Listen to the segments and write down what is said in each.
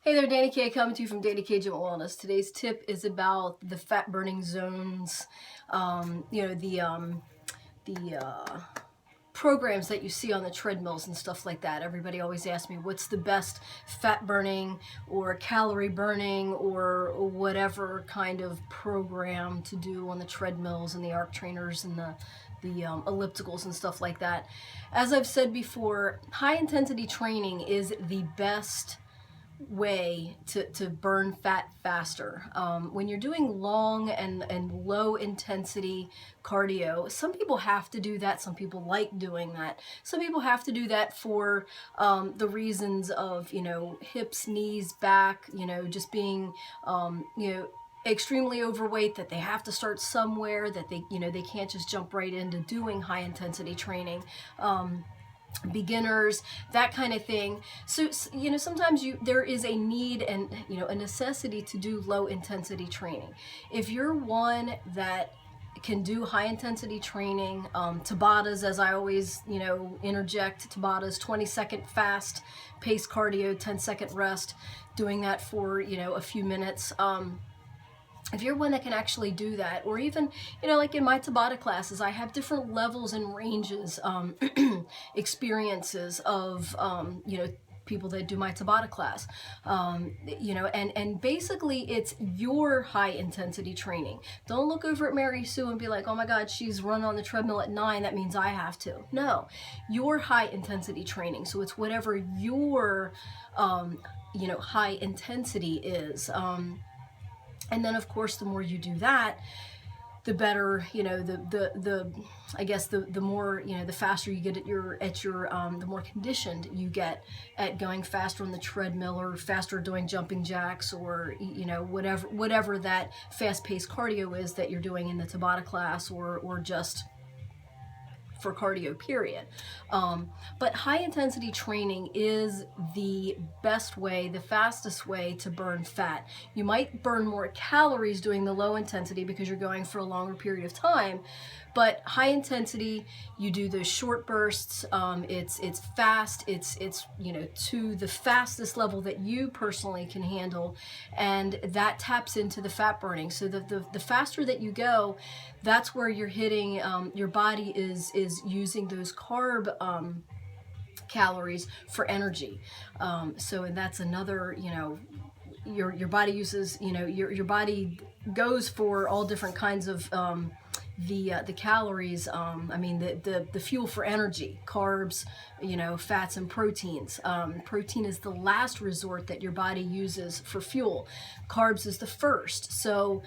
Hey there, Dani K coming to you from Dani K Gym Wellness. Today's tip is about the fat burning zones. The programs that you see on the treadmills and stuff like that. Everybody always asks me what's the best fat burning or calorie burning or whatever kind of program to do on the treadmills and the arc trainers and the ellipticals and stuff like that. As I've said before, high intensity training is the best way to burn fat faster. When you're doing long and low intensity cardio, some people have to do that. Some people like doing that. Some people have to do that for the reasons of, hips, knees, back, just being, extremely overweight, that they have to start somewhere, that they can't just jump right into doing high intensity training. Beginners, that kind of thing. So sometimes there is a need and a necessity to do low intensity training. If you're one that can do high intensity training, Tabatas, as I always interject, Tabatas, 20-second fast pace cardio, 10-second rest, doing that for a few minutes. If you're one that can actually do that, or even, like in my Tabata classes, I have different levels and ranges, experiences of, people that do my Tabata class, and basically it's your high intensity training. Don't look over at Mary Sue and be like, oh my God, she's running on the treadmill at 9, that means I have to. No, your high intensity training. So it's whatever your, high intensity is. And then, of course, the more you do that, the better, I guess the more, the faster you get the more conditioned you get at going faster on the treadmill, or faster doing jumping jacks, or, whatever that fast-paced cardio is that you're doing in the Tabata class, or just for cardio, period. But high intensity training is the best way, the fastest way to burn fat. You might burn more calories doing the low intensity because you're going for a longer period of time, but high intensity, you do those short bursts. It's fast. It's to the fastest level that you personally can handle, and that taps into the fat burning. So the faster that you go, that's where you're hitting. Your body is using those carb calories for energy. And that's another, your body uses, your body goes for all different kinds of the calories, the fuel for energy, carbs, fats and proteins. Protein is the last resort that your body uses for fuel. Carbs is the first. So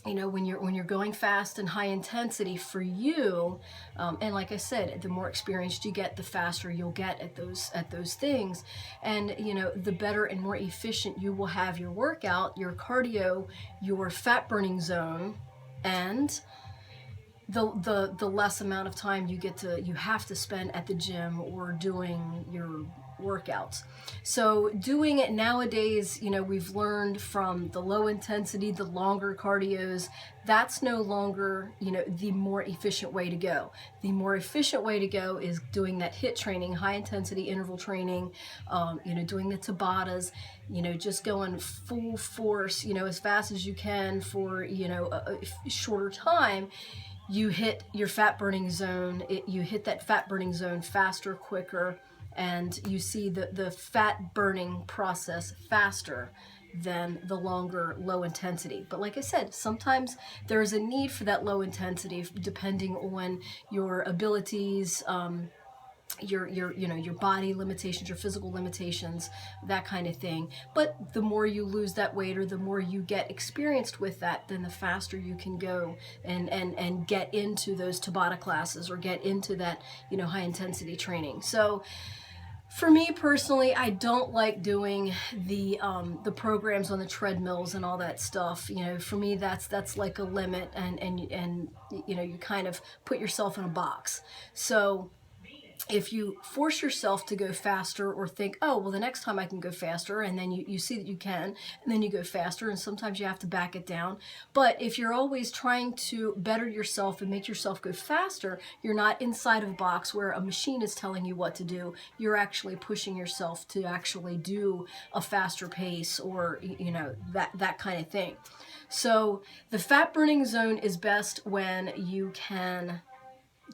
when you're going fast and high intensity for you, and like I said, the more experienced you get, the faster you'll get at those things, and the better and more efficient you will have your workout, your cardio, your fat burning zone, and the less amount of time you have to spend at the gym or doing your workouts. So doing it nowadays, we've learned from the low intensity, the longer cardios, that's no longer, the more efficient way to go. The more efficient way to go is doing that HIIT training, high intensity interval training, doing the Tabatas, just going full force, as fast as you can for, a shorter time. You hit your fat burning zone, you hit that fat burning zone faster, quicker, and you see the fat burning process faster than the longer low intensity. But like I said, sometimes there is a need for that low intensity depending on your abilities, your body limitations, your physical limitations, that kind of thing. But the more you lose that weight, or the more you get experienced with that, then the faster you can go and get into those Tabata classes, or get into that high intensity training. So for me personally, I don't like doing the programs on the treadmills and all that stuff. For me, that's like a limit, and you kind of put yourself in a box. So if you force yourself to go faster or think, oh, well, the next time I can go faster, and then you see that you can, and then you go faster, and sometimes you have to back it down. But if you're always trying to better yourself and make yourself go faster, you're not inside of a box where a machine is telling you what to do. You're actually pushing yourself to actually do a faster pace, or, you know, that kind of thing. So the fat burning zone is best when you can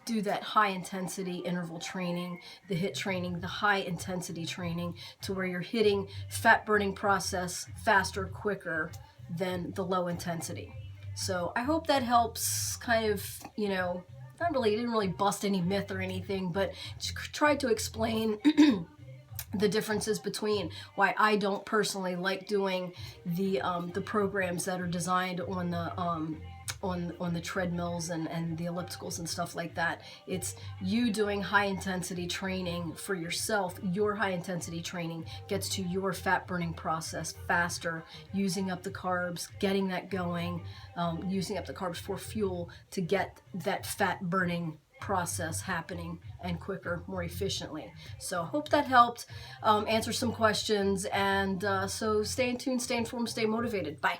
do that high intensity interval training, the HIIT training, the high intensity training, to where you're hitting fat burning process faster, quicker than the low intensity. So I hope that helps kind of, you know, didn't really bust any myth or anything, but tried to explain the differences between why I don't personally like doing the programs that are designed on the on the treadmills and the ellipticals and stuff like that. It's you doing high intensity training for yourself. Your high intensity training gets to your fat burning process faster, using up the carbs, getting that going, using up the carbs for fuel to get that fat burning process happening, and quicker, more efficiently. So hope that helped answer some questions, and so stay in tune, stay informed, stay motivated. Bye.